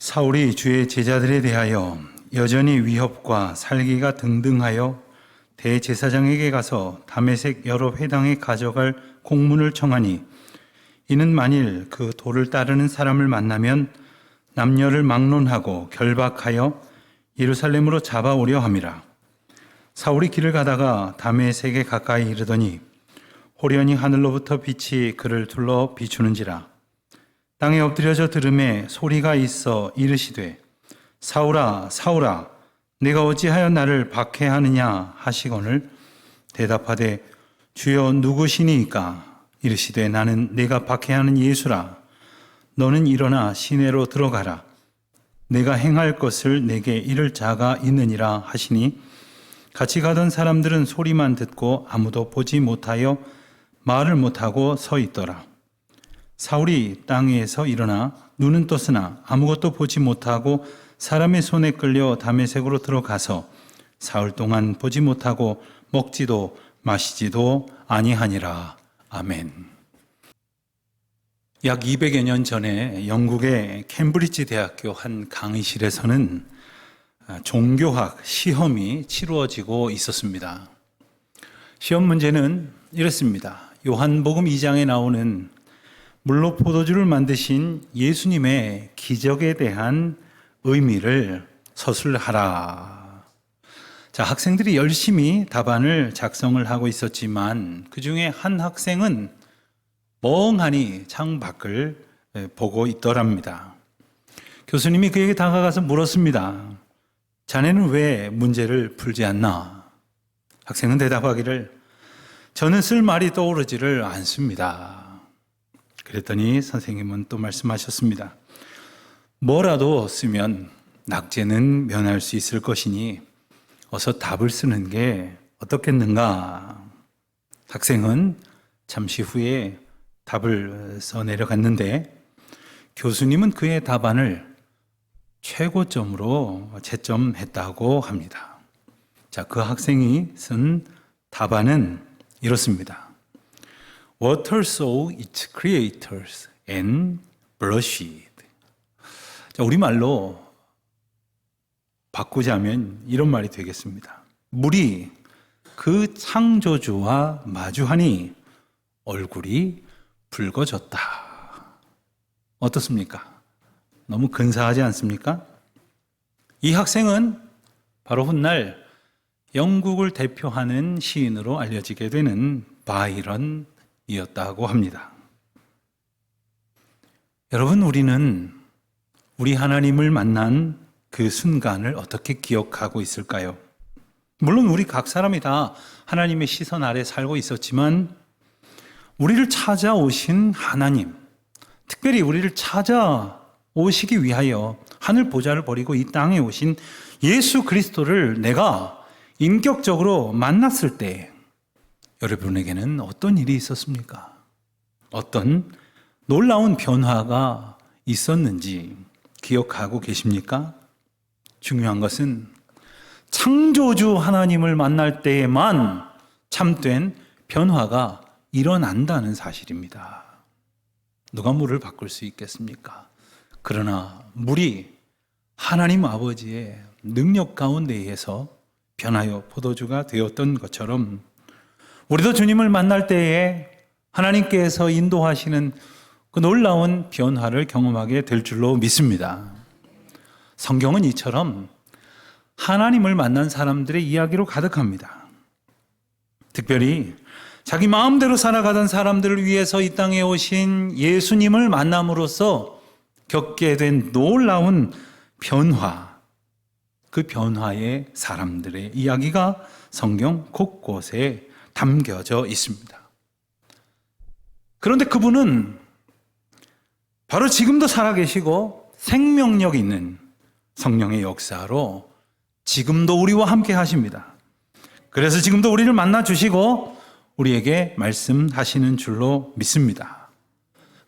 사울이 주의 제자들에 대하여 여전히 위협과 살기가 등등하여 대제사장에게 가서 다메섹 여러 회당에 가져갈 공문을 청하니, 이는 만일 그 도를 따르는 사람을 만나면 남녀를 막론하고 결박하여 예루살렘으로 잡아오려 함이라. 사울이 길을 가다가 다메섹에 가까이 이르더니 호련히 하늘로부터 빛이 그를 둘러 비추는지라. 땅에 엎드려져 들음에 소리가 있어 이르시되, 사울아 사울아 내가 어찌하여 나를 박해하느냐 하시거늘 대답하되, 주여 누구시니이까? 이르시되, 나는 내가 박해하는 예수라. 너는 일어나 시내로 들어가라. 내가 행할 것을 내게 이를 자가 있느니라 하시니, 같이 가던 사람들은 소리만 듣고 아무도 보지 못하여 말을 못하고 서 있더라. 사울이 땅에서 일어나 눈은 떴으나 아무것도 보지 못하고 사람의 손에 끌려 다메섹으로 들어가서 사흘 동안 보지 못하고 먹지도 마시지도 아니하니라. 아멘. 약 200여 년 전에 영국의 캠브리지 대학교 한 강의실에서는 종교학 시험이 치루어지고 있었습니다. 시험 문제는 이렇습니다. 요한복음 2장에 나오는 물로 포도주를 만드신 예수님의 기적에 대한 의미를 서술하라. 자, 학생들이 열심히 답안을 작성을 하고 있었지만 그 중에 한 학생은 멍하니 창 밖을 보고 있더랍니다. 교수님이 그에게 다가가서 물었습니다. 자네는 왜 문제를 풀지 않나? 학생은 대답하기를, 저는 쓸 말이 떠오르지를 않습니다. 그랬더니 선생님은 또 말씀하셨습니다. 뭐라도 쓰면 낙제는 면할 수 있을 것이니 어서 답을 쓰는 게 어떻겠는가? 학생은 잠시 후에 답을 써 내려갔는데 교수님은 그의 답안을 최고점으로 채점했다고 합니다. 자, 그 학생이 쓴 답안은 이렇습니다. Water saw its creators and blushed. 자, 우리말로 바꾸자면 이런 말이 되겠습니다. 물이 그 창조주와 마주하니 얼굴이 붉어졌다. 어떻습니까? 너무 근사하지 않습니까? 이 학생은 바로 훗날 영국을 대표하는 시인으로 알려지게 되는 바이런이었다고 합니다. 여러분, 우리는 우리 하나님을 만난 그 순간을 어떻게 기억하고 있을까요? 물론 우리 각 사람이 다 하나님의 시선 아래 살고 있었지만 우리를 찾아오신 하나님, 특별히 우리를 찾아오시기 위하여 하늘 보좌를 버리고 이 땅에 오신 예수 그리스도를 내가 인격적으로 만났을 때 여러분에게는 어떤 일이 있었습니까? 어떤 놀라운 변화가 있었는지 기억하고 계십니까? 중요한 것은 창조주 하나님을 만날 때에만 참된 변화가 일어난다는 사실입니다. 누가 물을 바꿀 수 있겠습니까? 그러나 물이 하나님 아버지의 능력 가운데 의해서 변하여 포도주가 되었던 것처럼 우리도 주님을 만날 때에 하나님께서 인도하시는 그 놀라운 변화를 경험하게 될 줄로 믿습니다. 성경은 이처럼 하나님을 만난 사람들의 이야기로 가득합니다. 특별히 자기 마음대로 살아가던 사람들을 위해서 이 땅에 오신 예수님을 만남으로써 겪게 된 놀라운 변화, 그 변화의 사람들의 이야기가 성경 곳곳에 담겨져 있습니다. 그런데 그분은 바로 지금도 살아계시고 생명력 있는 성령의 역사로 지금도 우리와 함께 하십니다. 그래서 지금도 우리를 만나 주시고 우리에게 말씀하시는 줄로 믿습니다.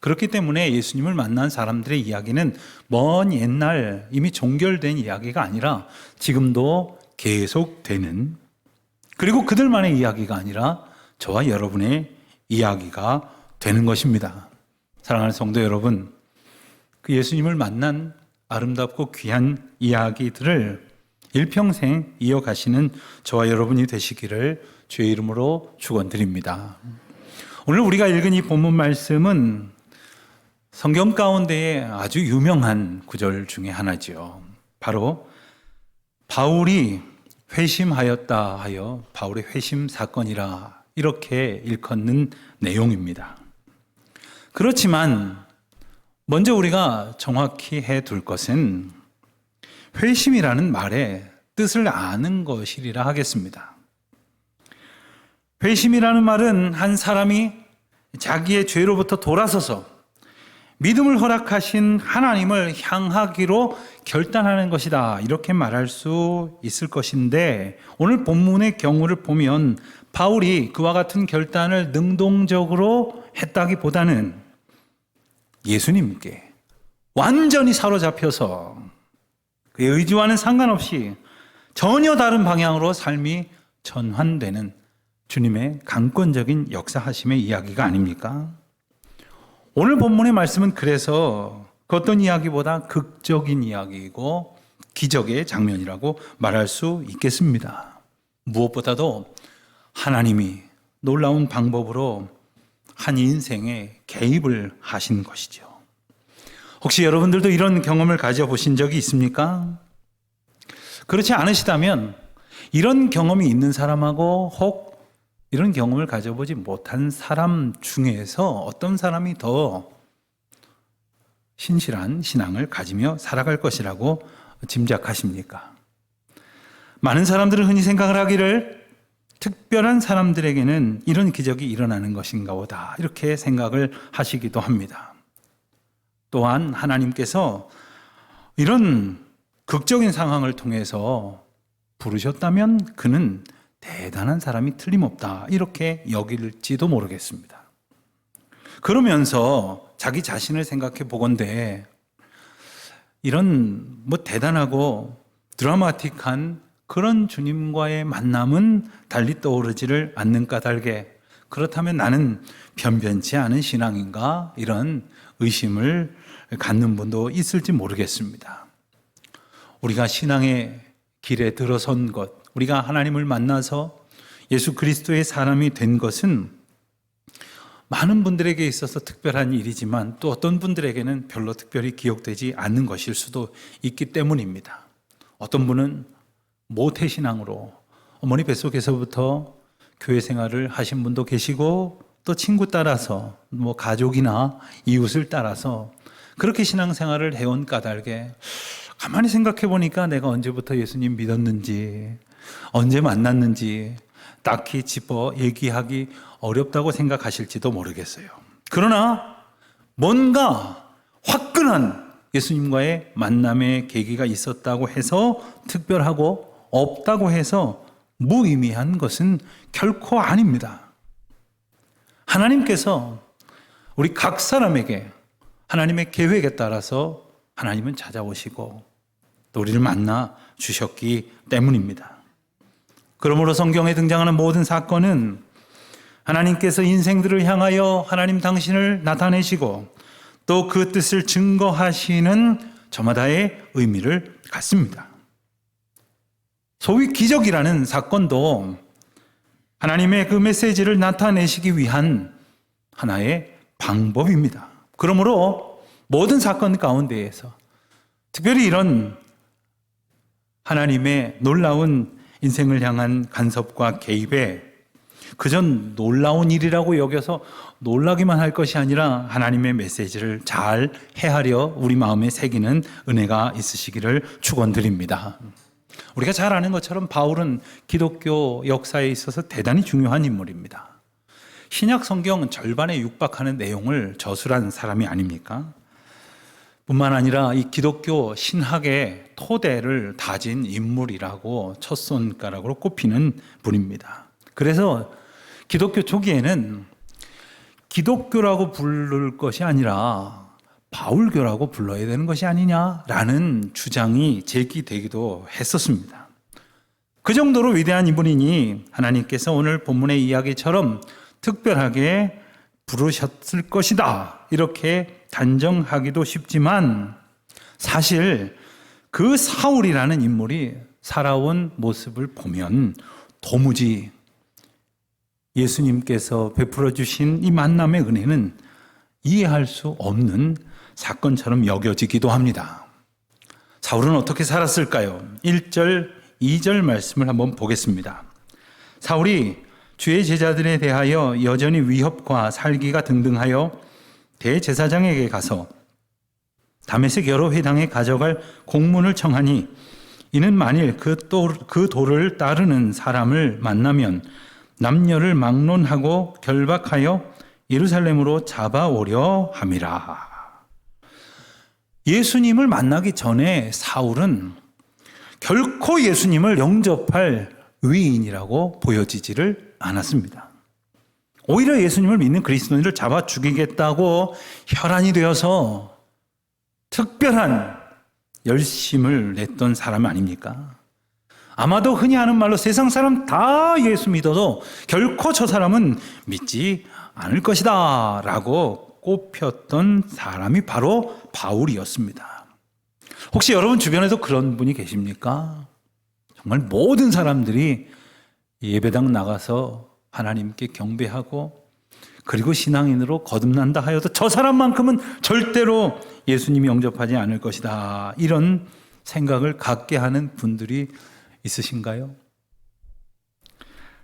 그렇기 때문에 예수님을 만난 사람들의 이야기는 먼 옛날 이미 종결된 이야기가 아니라 지금도 계속되는, 그리고 그들만의 이야기가 아니라 저와 여러분의 이야기가 되는 것입니다. 사랑하는 성도 여러분, 그 예수님을 만난 아름답고 귀한 이야기들을 일평생 이어가시는 저와 여러분이 되시기를 주의 이름으로 축원드립니다. 오늘 우리가 읽은 이 본문 말씀은 성경 가운데에 아주 유명한 구절 중에 하나지요. 바로 바울이 회심하였다 하여 바울의 회심 사건이라 이렇게 일컫는 내용입니다. 그렇지만 먼저 우리가 정확히 해둘 것은 회심이라는 말의 뜻을 아는 것이리라 하겠습니다. 회심이라는 말은 한 사람이 자기의 죄로부터 돌아서서 믿음을 허락하신 하나님을 향하기로 결단하는 것이다, 이렇게 말할 수 있을 것인데, 오늘 본문의 경우를 보면 바울이 그와 같은 결단을 능동적으로 했다기보다는 예수님께 완전히 사로잡혀서 그의 의지와는 상관없이 전혀 다른 방향으로 삶이 전환되는 주님의 강권적인 역사하심의 이야기가 아닙니까? 오늘 본문의 말씀은 그래서 그 어떤 이야기보다 극적인 이야기이고 기적의 장면이라고 말할 수 있겠습니다. 무엇보다도 하나님이 놀라운 방법으로 한 인생에 개입을 하신 것이죠. 혹시 여러분들도 이런 경험을 가져보신 적이 있습니까? 그렇지 않으시다면 이런 경험이 있는 사람하고 혹 이런 경험을 가져보지 못한 사람 중에서 어떤 사람이 더 신실한 신앙을 가지며 살아갈 것이라고 짐작하십니까? 많은 사람들은 흔히 생각을 하기를 특별한 사람들에게는 이런 기적이 일어나는 것인가 보다, 이렇게 생각을 하시기도 합니다. 또한 하나님께서 이런 극적인 상황을 통해서 부르셨다면 그는 대단한 사람이 틀림없다, 이렇게 여길지도 모르겠습니다. 그러면서 자기 자신을 생각해 보건대 이런 대단하고 드라마틱한 그런 주님과의 만남은 달리 떠오르지를 않는 까닭에, 그렇다면 나는 변변치 않은 신앙인가, 이런 의심을 갖는 분도 있을지 모르겠습니다. 우리가 신앙의 길에 들어선 것, 우리가 하나님을 만나서 예수 그리스도의 사람이 된 것은 많은 분들에게 있어서 특별한 일이지만 또 어떤 분들에게는 별로 특별히 기억되지 않는 것일 수도 있기 때문입니다. 어떤 분은 모태신앙으로 어머니 뱃속에서부터 교회 생활을 하신 분도 계시고, 또 친구 따라서 가족이나 이웃을 따라서 그렇게 신앙생활을 해온 까닭에 가만히 생각해 보니까 내가 언제부터 예수님 믿었는지, 언제 만났는지 딱히 짚어 얘기하기 어렵다고 생각하실지도 모르겠어요. 그러나 뭔가 화끈한 예수님과의 만남의 계기가 있었다고 해서 특별하고 없다고 해서 무의미한 것은 결코 아닙니다. 하나님께서 우리 각 사람에게 하나님의 계획에 따라서 하나님은 찾아오시고 또 우리를 만나 주셨기 때문입니다. 그러므로 성경에 등장하는 모든 사건은 하나님께서 인생들을 향하여 하나님 당신을 나타내시고 또 그 뜻을 증거하시는 저마다의 의미를 갖습니다. 소위 기적이라는 사건도 하나님의 그 메시지를 나타내시기 위한 하나의 방법입니다. 그러므로 모든 사건 가운데에서 특별히 이런 하나님의 놀라운 인생을 향한 간섭과 개입에 그저 놀라운 일이라고 여겨서 놀라기만 할 것이 아니라 하나님의 메시지를 잘 헤아려 우리 마음에 새기는 은혜가 있으시기를 축원드립니다. 우리가 잘 아는 것처럼 바울은 기독교 역사에 있어서 대단히 중요한 인물입니다. 신약 성경 절반에 육박하는 내용을 저술한 사람이 아닙니까? 뿐만 아니라 이 기독교 신학의 토대를 다진 인물이라고 첫 손가락으로 꼽히는 분입니다. 그래서 기독교 초기에는 기독교라고 부를 것이 아니라 바울교라고 불러야 되는 것이 아니냐라는 주장이 제기되기도 했었습니다. 그 정도로 위대한 인물이니 하나님께서 오늘 본문의 이야기처럼 특별하게 부르셨을 것이다, 이렇게 단정하기도 쉽지만 사실 그 사울이라는 인물이 살아온 모습을 보면 도무지 예수님께서 베풀어 주신 이 만남의 은혜는 이해할 수 없는 사건처럼 여겨지기도 합니다. 사울은 어떻게 살았을까요? 1절, 2절 말씀을 한번 보겠습니다. 사울이 주의 제자들에 대하여 여전히 위협과 살기가 등등하여 대제사장에게 가서 다메섹 여러 회당에 가져갈 공문을 청하니 이는 만일 그 도를 따르는 사람을 만나면 남녀를 막론하고 결박하여 예루살렘으로 잡아오려 함이라. 예수님을 만나기 전에 사울은 결코 예수님을 영접할 위인이라고 보여지지를 않았습니다. 오히려 예수님을 믿는 그리스도인을 잡아 죽이겠다고 혈안이 되어서 특별한 열심을 냈던 사람 아닙니까? 아마도 흔히 하는 말로 세상 사람 다 예수 믿어도 결코 저 사람은 믿지 않을 것이다 라고 꼽혔던 사람이 바로 바울이었습니다. 혹시 여러분 주변에도 그런 분이 계십니까? 정말 모든 사람들이 예배당 나가서 하나님께 경배하고 그리고 신앙인으로 거듭난다 하여도 저 사람만큼은 절대로 예수님이 영접하지 않을 것이다. 이런 생각을 갖게 하는 분들이 있으신가요?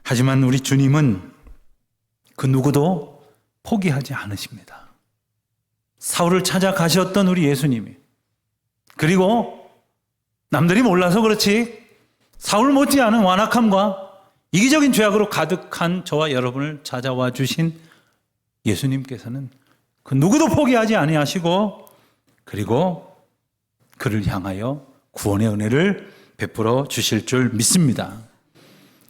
하지만 우리 주님은 그 누구도 포기하지 않으십니다. 사울을 찾아가셨던 우리 예수님이, 그리고 남들이 몰라서 그렇지 사울 못지않은 완악함과 이기적인 죄악으로 가득한 저와 여러분을 찾아와 주신 예수님께서는 그 누구도 포기하지 아니하시고 그리고 그를 향하여 구원의 은혜를 베풀어 주실 줄 믿습니다.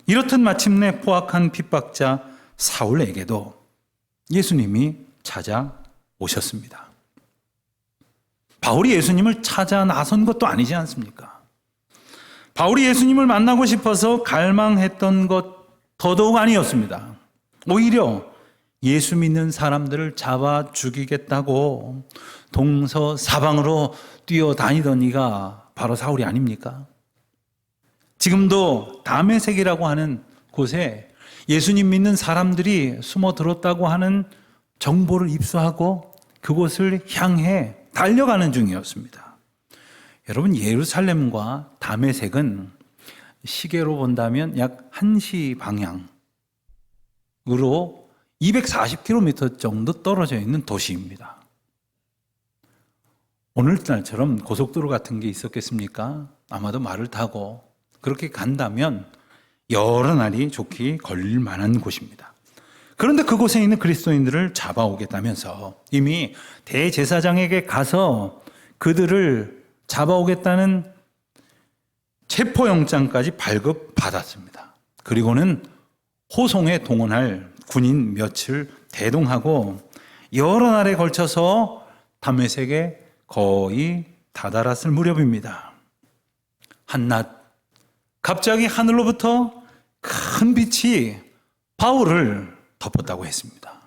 이렇듯 마침내 포악한 핍박자 사울에게도 예수님이 찾아오셨습니다. 바울이 예수님을 찾아 나선 것도 아니지 않습니까? 바울이 예수님을 만나고 싶어서 갈망했던 것 더더욱 아니었습니다. 오히려 예수 믿는 사람들을 잡아 죽이겠다고 동서사방으로 뛰어다니던 이가 바로 사울이 아닙니까? 지금도 다메섹이라고 하는 곳에 예수님 믿는 사람들이 숨어들었다고 하는 정보를 입수하고 그곳을 향해 달려가는 중이었습니다. 여러분, 예루살렘과 다메섹은 시계로 본다면 약 1시 방향으로 240km 정도 떨어져 있는 도시입니다. 오늘날처럼 고속도로 같은 게 있었겠습니까? 아마도 말을 타고 그렇게 간다면 여러 날이 좋게 걸릴 만한 곳입니다. 그런데 그곳에 있는 그리스도인들을 잡아오겠다면서 이미 대제사장에게 가서 그들을 잡아오겠다는 체포영장까지 발급받았습니다. 그리고는 호송에 동원할 군인 몇을 대동하고 여러 날에 걸쳐서 다메섹에 거의 다다랐을 무렵입니다. 한낮 갑자기 하늘로부터 큰 빛이 바울을 덮었다고 했습니다.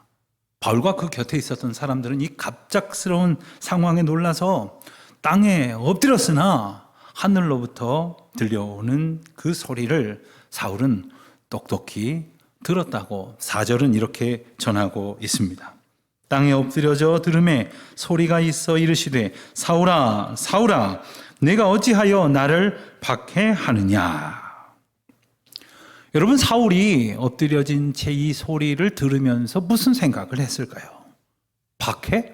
바울과 그 곁에 있었던 사람들은 이 갑작스러운 상황에 놀라서 땅에 엎드렸으나 하늘로부터 들려오는 그 소리를 사울은 똑똑히 들었다고 4절은 이렇게 전하고 있습니다. 땅에 엎드려져 들음에 소리가 있어 이르시되 사울아 사울아 내가 어찌하여 나를 박해하느냐. 여러분, 사울이 엎드려진 채 이 소리를 들으면서 무슨 생각을 했을까요? 박해?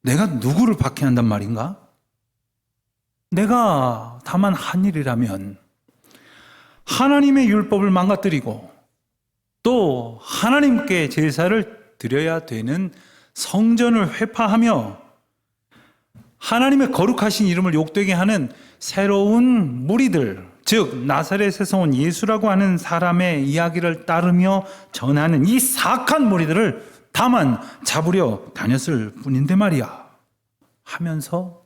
내가 누구를 박해한단 말인가? 내가 다만 한 일이라면 하나님의 율법을 망가뜨리고 또 하나님께 제사를 드려야 되는 성전을 회파하며 하나님의 거룩하신 이름을 욕되게 하는 새로운 무리들, 즉 나사렛에서 온 예수라고 하는 사람의 이야기를 따르며 전하는 이 사악한 무리들을 다만 잡으려 다녔을 뿐인데 말이야 하면서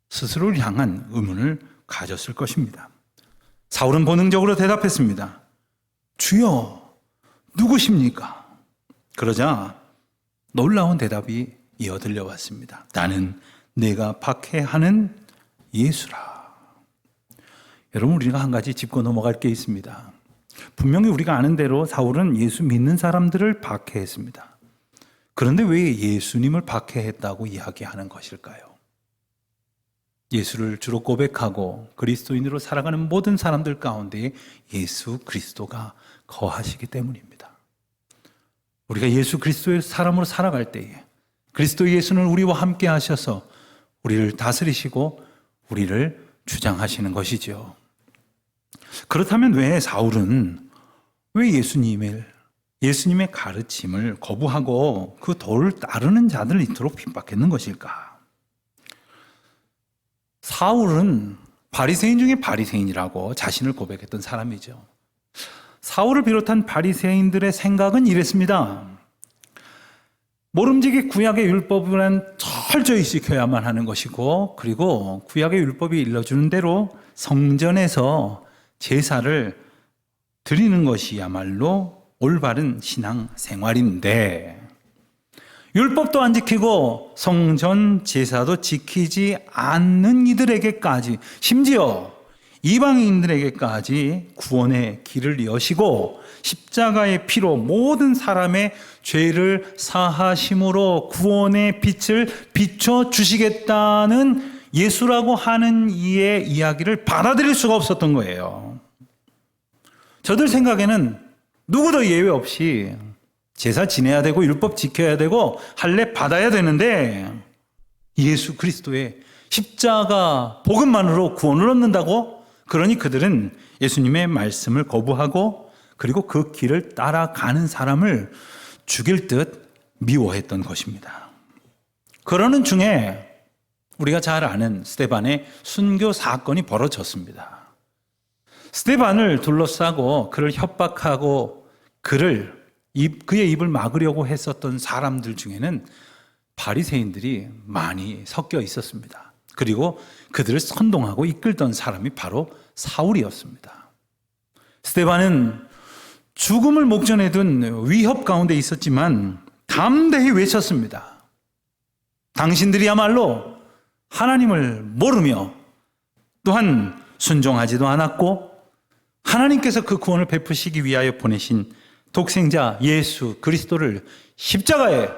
스스로를 향한 의문을 가졌을 것입니다. 사울은 본능적으로 대답했습니다. 주여, 누구십니까? 그러자 놀라운 대답이 이어 들려왔습니다. 나는 내가 박해하는 예수라. 여러분, 우리가 한 가지 짚고 넘어갈 게 있습니다. 분명히 우리가 아는 대로 사울은 예수 믿는 사람들을 박해했습니다. 그런데 왜 예수님을 박해했다고 이야기하는 것일까요? 예수를 주로 고백하고 그리스도인으로 살아가는 모든 사람들 가운데 예수 그리스도가 거하시기 때문입니다. 우리가 예수 그리스도의 사람으로 살아갈 때에 그리스도 예수는 우리와 함께 하셔서 우리를 다스리시고 우리를 주장하시는 것이죠. 그렇다면 왜 사울은 왜 예수님의 가르침을 거부하고 그 도를 따르는 자들을 이토록 핍박했는 것일까? 사울은 바리새인 중에 바리새인이라고 자신을 고백했던 사람이죠. 사울을 비롯한 바리새인들의 생각은 이랬습니다. 모름지기 구약의 율법은 철저히 지켜야만 하는 것이고, 그리고 구약의 율법이 일러주는 대로 성전에서 제사를 드리는 것이야말로 올바른 신앙 생활인데, 율법도 안 지키고 성전 제사도 지키지 않는 이들에게까지, 심지어 이방인들에게까지 구원의 길을 여시고 십자가의 피로 모든 사람의 죄를 사하심으로 구원의 빛을 비춰주시겠다는 예수라고 하는 이의 이야기를 받아들일 수가 없었던 거예요. 저들 생각에는 누구도 예외 없이 제사 지내야 되고 율법 지켜야 되고 할례 받아야 되는데 예수 그리스도의 십자가 복음만으로 구원을 얻는다고? 그러니 그들은 예수님의 말씀을 거부하고 그리고 그 길을 따라가는 사람을 죽일 듯 미워했던 것입니다. 그러는 중에 우리가 잘 아는 스데반의 순교 사건이 벌어졌습니다. 스데반을 둘러싸고 그를 협박하고 그의 입을 막으려고 했었던 사람들 중에는 바리새인들이 많이 섞여 있었습니다. 그리고 그들을 선동하고 이끌던 사람이 바로 사울이었습니다. 스데반은 죽음을 목전에 둔 위협 가운데 있었지만 담대히 외쳤습니다. 당신들이야말로 하나님을 모르며 또한 순종하지도 않았고 하나님께서 그 구원을 베푸시기 위하여 보내신 독생자 예수 그리스도를 십자가에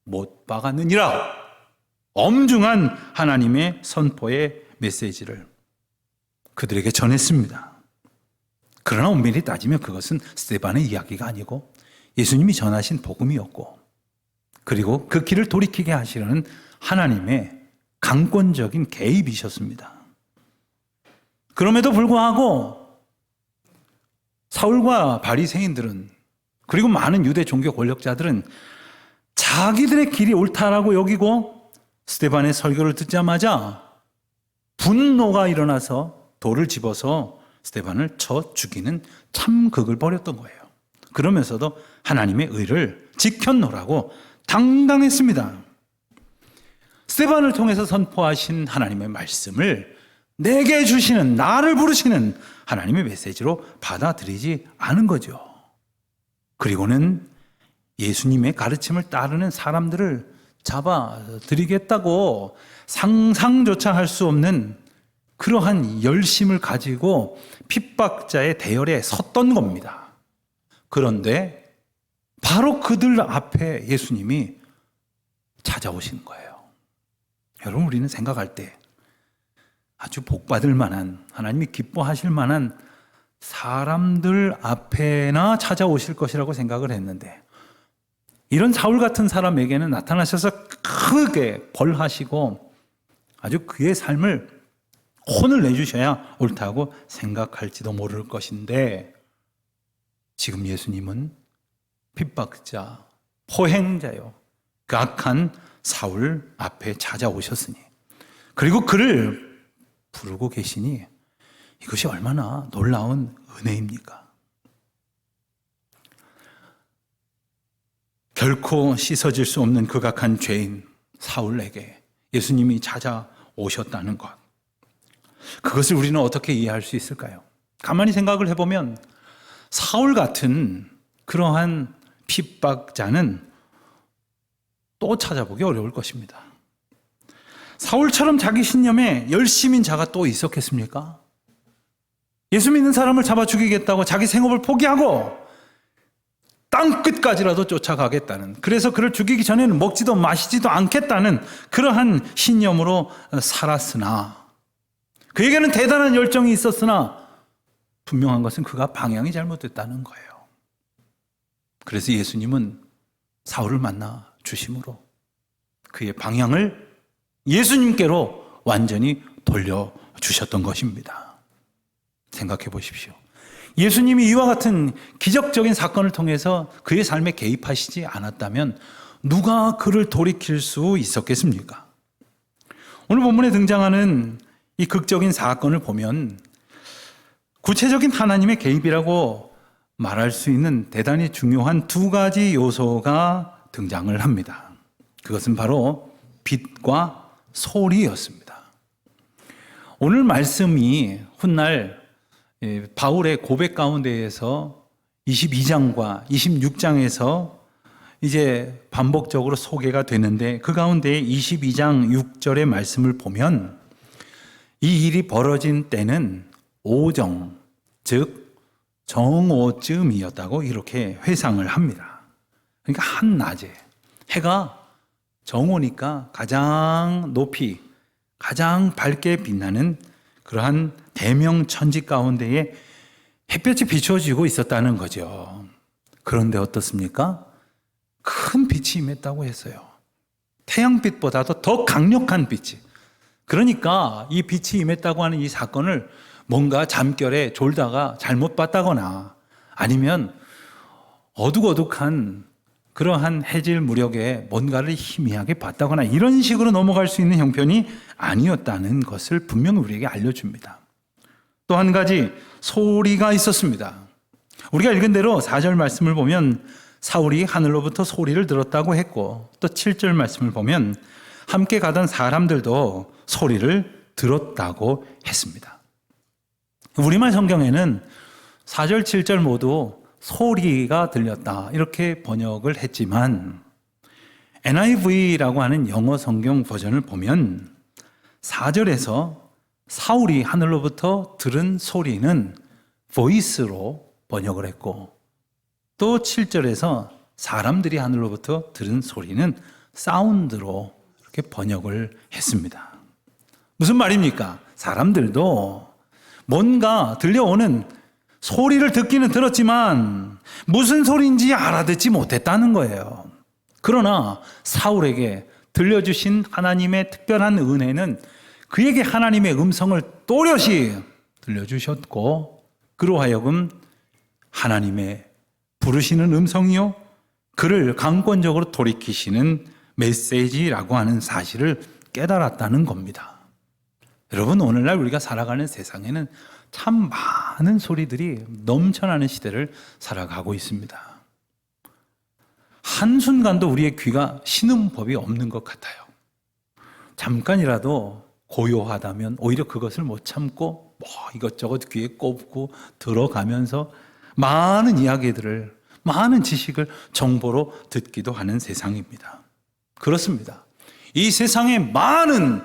못 박았느니라. 엄중한 하나님의 선포의 메시지를 그들에게 전했습니다. 그러나 엄밀히 따지면 그것은 스데반의 이야기가 아니고 예수님이 전하신 복음이었고, 그리고 그 길을 돌이키게 하시려는 하나님의 강권적인 개입이셨습니다. 그럼에도 불구하고 사울과 바리새인들은, 그리고 많은 유대 종교 권력자들은 자기들의 길이 옳다라고 여기고 스데반의 설교를 듣자마자 분노가 일어나서 돌을 집어서 스데반을 쳐 죽이는 참극을 벌였던 거예요. 그러면서도 하나님의 의를 지켰노라고 당당했습니다. 스데반을 통해서 선포하신 하나님의 말씀을 내게 주시는, 나를 부르시는 하나님의 메시지로 받아들이지 않은 거죠. 그리고는 예수님의 가르침을 따르는 사람들을 잡아들이겠다고 상상조차 할 수 없는 그러한 열심을 가지고 핍박자의 대열에 섰던 겁니다. 그런데 바로 그들 앞에 예수님이 찾아오신 거예요. 여러분, 우리는 생각할 때 아주 복받을 만한, 하나님이 기뻐하실 만한 사람들 앞에나 찾아오실 것이라고 생각을 했는데, 이런 사울 같은 사람에게는 나타나셔서 크게 벌하시고 아주 그의 삶을 혼을 내주셔야 옳다고 생각할지도 모를 것인데, 지금 예수님은 핍박자, 포행자요, 그 악한 사울 앞에 찾아오셨으니, 그리고 그를 부르고 계시니 이것이 얼마나 놀라운 은혜입니까? 결코 씻어질 수 없는 극악한 죄인 사울에게 예수님이 찾아오셨다는 것, 그것을 우리는 어떻게 이해할 수 있을까요? 가만히 생각을 해보면 사울 같은 그러한 핍박자는 또 찾아보기 어려울 것입니다. 사울처럼 자기 신념에 열심인 자가 또 있었겠습니까? 예수 믿는 사람을 잡아 죽이겠다고 자기 생업을 포기하고 땅 끝까지라도 쫓아가겠다는, 그래서 그를 죽이기 전에는 먹지도 마시지도 않겠다는 그러한 신념으로 살았으나, 그에게는 대단한 열정이 있었으나 분명한 것은 그가 방향이 잘못됐다는 거예요. 그래서 예수님은 사울을 만나 주심으로 그의 방향을 예수님께로 완전히 돌려주셨던 것입니다. 생각해 보십시오. 예수님이 이와 같은 기적적인 사건을 통해서 그의 삶에 개입하시지 않았다면 누가 그를 돌이킬 수 있었겠습니까? 오늘 본문에 등장하는 이 극적인 사건을 보면 구체적인 하나님의 개입이라고 말할 수 있는 대단히 중요한 두 가지 요소가 등장을 합니다. 그것은 바로 빛과 소리였습니다. 오늘 말씀이 훗날 바울의 고백 가운데에서 22장과 26장에서 이제 반복적으로 소개가 되는데, 그 가운데 22장 6절의 말씀을 보면 이 일이 벌어진 때는 오정, 즉 정오쯤이었다고 이렇게 회상을 합니다. 그러니까 한낮에 해가 정오니까 가장 높이, 가장 밝게 빛나는 그러한 대명천지 가운데에 햇볕이 비춰지고 있었다는 거죠. 그런데 어떻습니까? 큰 빛이 임했다고 했어요. 태양빛보다도 더 강력한 빛이. 그러니까 이 빛이 임했다고 하는 이 사건을 뭔가 잠결에 졸다가 잘못 봤다거나 아니면 어둑어둑한 그러한 해질 무렵에 뭔가를 희미하게 봤다거나 이런 식으로 넘어갈 수 있는 형편이 아니었다는 것을 분명히 우리에게 알려줍니다. 또 한 가지 소리가 있었습니다. 우리가 읽은 대로 4절 말씀을 보면 사울이 하늘로부터 소리를 들었다고 했고, 또 7절 말씀을 보면 함께 가던 사람들도 소리를 들었다고 했습니다. 우리말 성경에는 4절, 7절 모두 소리가 들렸다 이렇게 번역을 했지만 NIV라고 하는 영어 성경 버전을 보면 4절에서 사울이 하늘로부터 들은 소리는 voice로 번역을 했고, 또 7절에서 사람들이 하늘로부터 들은 소리는 사운드로 이렇게 번역을 했습니다. 무슨 말입니까? 사람들도 뭔가 들려오는 소리를 듣기는 들었지만 무슨 소리인지 알아듣지 못했다는 거예요. 그러나 사울에게 들려주신 하나님의 특별한 은혜는 그에게 하나님의 음성을 또렷이 들려주셨고, 그로 하여금 하나님의 부르시는 음성이요, 그를 강권적으로 돌이키시는 메시지라고 하는 사실을 깨달았다는 겁니다. 여러분, 오늘날 우리가 살아가는 세상에는 참 많은 소리들이 넘쳐나는 시대를 살아가고 있습니다. 한순간도 우리의 귀가 쉬는 법이 없는 것 같아요. 잠깐이라도 고요하다면 오히려 그것을 못 참고 이것저것 귀에 꼽고 들어가면서 많은 이야기들을, 많은 지식을 정보로 듣기도 하는 세상입니다. 그렇습니다. 이 세상에 많은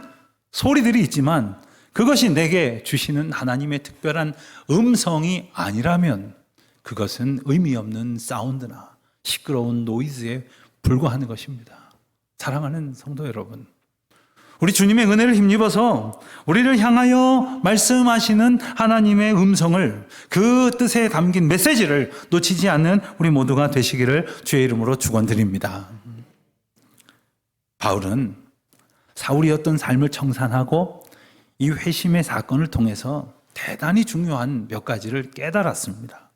소리들이 있지만 그것이 내게 주시는 하나님의 특별한 음성이 아니라면 그것은 의미 없는 사운드나 시끄러운 노이즈에 불과한 것입니다. 사랑하는 성도 여러분, 우리 주님의 은혜를 힘입어서 우리를 향하여 말씀하시는 하나님의 음성을, 그 뜻에 담긴 메시지를 놓치지 않는 우리 모두가 되시기를 주의 이름으로 축원드립니다. 바울은 사울이었던 삶을 청산하고 이 회심의 사건을 통해서 대단히 중요한 몇 가지를 깨달았습니다.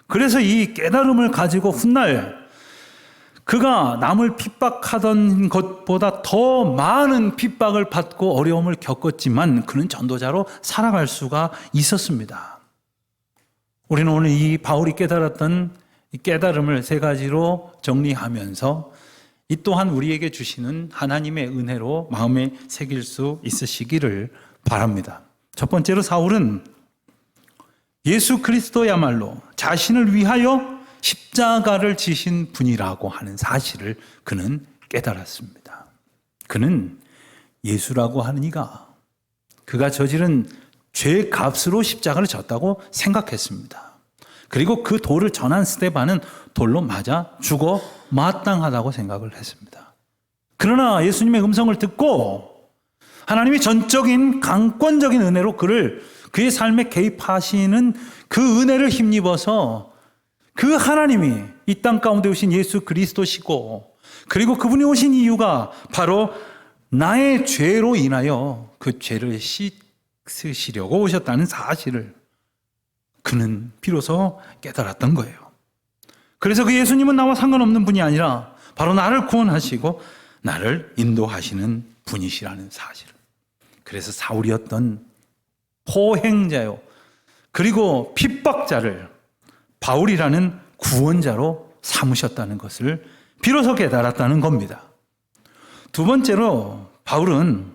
그래서 이 깨달음을 가지고 훗날 그가 남을 핍박하던 것보다 더 많은 핍박을 받고 어려움을 겪었지만 그는 전도자로 살아갈 수가 있었습니다. 우리는 오늘 이 바울이 깨달았던 이 깨달음을 세 가지로 정리하면서 이 또한 우리에게 주시는 하나님의 은혜로 마음에 새길 수 있으시기를 바랍니다. 첫 번째로 사울은 예수 그리스도야말로 자신을 위하여 십자가를 지신 분이라고 하는 사실을 그는 깨달았습니다. 그는 예수라고 하는 이가 그가 저지른 죄의 값으로 십자가를 졌다고 생각했습니다. 그리고 그 돌을 전한 스데반은 돌로 맞아 죽어 마땅하다고 생각을 했습니다. 그러나 예수님의 음성을 듣고 하나님이 전적인 강권적인 은혜로 그의 삶에 개입하시는 그 은혜를 힘입어서 그 하나님이 이 땅 가운데 오신 예수 그리스도시고, 그리고 그분이 오신 이유가 바로 나의 죄로 인하여 그 죄를 씻으시려고 오셨다는 사실을 그는 비로소 깨달았던 거예요. 그래서 그 예수님은 나와 상관없는 분이 아니라 바로 나를 구원하시고 나를 인도하시는 분이시라는 사실을, 그래서 사울이었던 포행자요 그리고 핍박자를 바울이라는 구원자로 삼으셨다는 것을 비로소 깨달았다는 겁니다. 두 번째로 바울은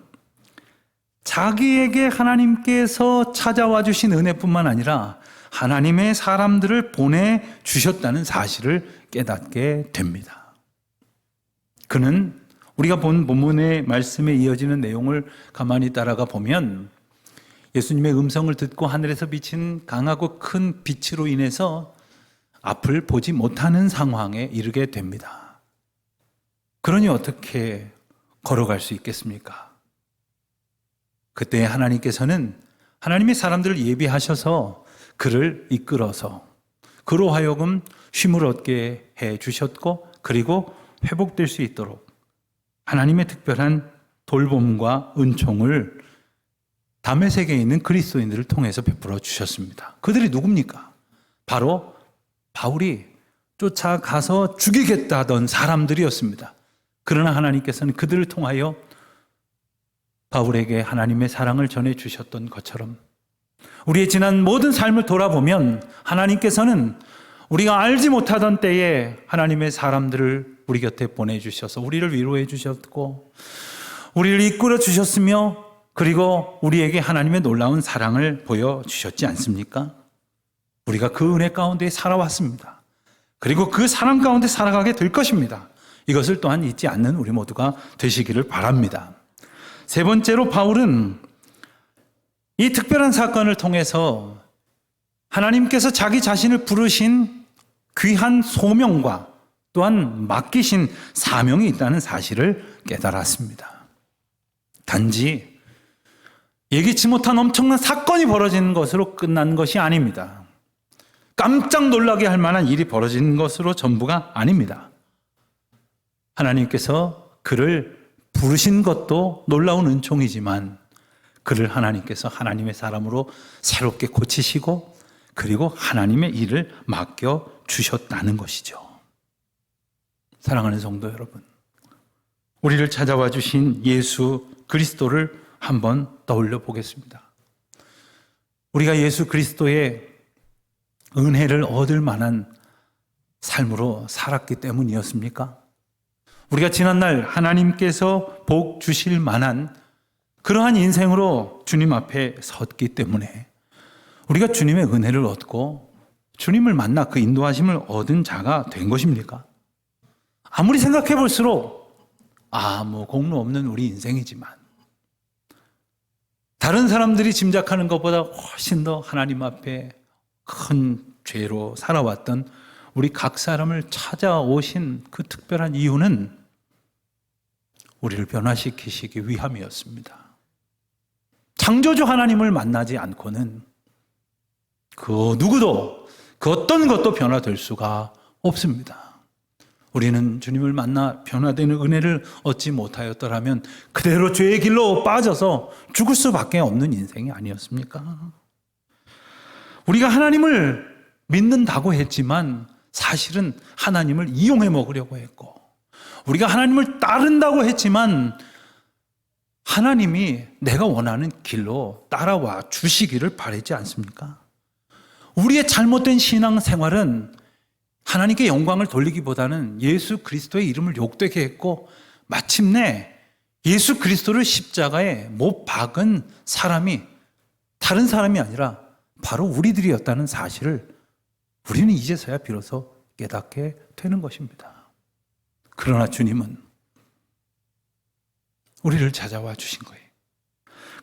자기에게 하나님께서 찾아와 주신 은혜뿐만 아니라 하나님의 사람들을 보내주셨다는 사실을 깨닫게 됩니다. 그는 우리가 본 본문의 말씀에 이어지는 내용을 가만히 따라가 보면 예수님의 음성을 듣고 하늘에서 비친 강하고 큰 빛으로 인해서 앞을 보지 못하는 상황에 이르게 됩니다. 그러니 어떻게 걸어갈 수 있겠습니까? 그때 하나님께서는 하나님의 사람들을 예비하셔서 그를 이끌어서 그로 하여금 쉼을 얻게 해 주셨고, 그리고 회복될 수 있도록 하나님의 특별한 돌봄과 은총을 다메섹에 있는 그리스도인들을 통해서 베풀어 주셨습니다. 그들이 누굽니까? 바로 바울이 쫓아가서 죽이겠다던 사람들이었습니다. 그러나 하나님께서는 그들을 통하여 바울에게 하나님의 사랑을 전해 주셨던 것처럼 우리의 지난 모든 삶을 돌아보면 하나님께서는 우리가 알지 못하던 때에 하나님의 사람들을 우리 곁에 보내주셔서 우리를 위로해 주셨고 우리를 이끌어 주셨으며, 그리고 우리에게 하나님의 놀라운 사랑을 보여주셨지 않습니까? 우리가 그 은혜 가운데 살아왔습니다. 그리고 그 사랑 가운데 살아가게 될 것입니다. 이것을 또한 잊지 않는 우리 모두가 되시기를 바랍니다. 세 번째로 바울은 이 특별한 사건을 통해서 하나님께서 자기 자신을 부르신 귀한 소명과 또한 맡기신 사명이 있다는 사실을 깨달았습니다. 단지 예기치 못한 엄청난 사건이 벌어지는 것으로 끝난 것이 아닙니다. 깜짝 놀라게 할 만한 일이 벌어진 것으로 전부가 아닙니다. 하나님께서 그를 부르신 것도 놀라운 은총이지만 그를 하나님께서 하나님의 사람으로 새롭게 고치시고 그리고 하나님의 일을 맡겨 주셨다는 것이죠. 사랑하는 성도 여러분, 우리를 찾아와 주신 예수 그리스도를 한번 떠올려 보겠습니다. 우리가 예수 그리스도의 은혜를 얻을 만한 삶으로 살았기 때문이었습니까? 우리가 지난날 하나님께서 복 주실 만한 그러한 인생으로 주님 앞에 섰기 때문에 우리가 주님의 은혜를 얻고 주님을 만나 그 인도하심을 얻은 자가 된 것입니까? 아무리 생각해 볼수록 공로 없는 우리 인생이지만 다른 사람들이 짐작하는 것보다 훨씬 더 하나님 앞에 큰 죄로 살아왔던 우리 각 사람을 찾아오신 그 특별한 이유는 우리를 변화시키시기 위함이었습니다. 창조주 하나님을 만나지 않고는 그 누구도 그 어떤 것도 변화될 수가 없습니다. 우리는 주님을 만나 변화되는 은혜를 얻지 못하였더라면 그대로 죄의 길로 빠져서 죽을 수밖에 없는 인생이 아니었습니까? 우리가 하나님을 믿는다고 했지만 사실은 하나님을 이용해 먹으려고 했고, 우리가 하나님을 따른다고 했지만 하나님이 내가 원하는 길로 따라와 주시기를 바라지 않습니까? 우리의 잘못된 신앙생활은 하나님께 영광을 돌리기보다는 예수 그리스도의 이름을 욕되게 했고, 마침내 예수 그리스도를 십자가에 못 박은 사람이 다른 사람이 아니라 바로 우리들이었다는 사실을 우리는 이제서야 비로소 깨닫게 되는 것입니다. 그러나 주님은 우리를 찾아와 주신 거예요.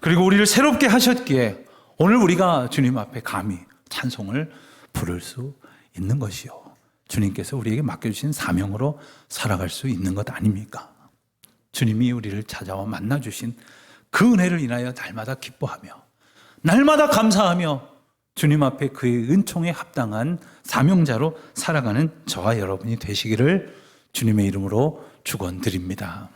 그리고 우리를 새롭게 하셨기에 오늘 우리가 주님 앞에 감히 찬송을 부를 수 있는 것이요. 주님께서 우리에게 맡겨주신 사명으로 살아갈 수 있는 것 아닙니까? 주님이 우리를 찾아와 만나주신 그 은혜를 인하여 날마다 기뻐하며 날마다 감사하며 주님 앞에 그의 은총에 합당한 사명자로 살아가는 저와 여러분이 되시기를 주님의 이름으로 축원드립니다.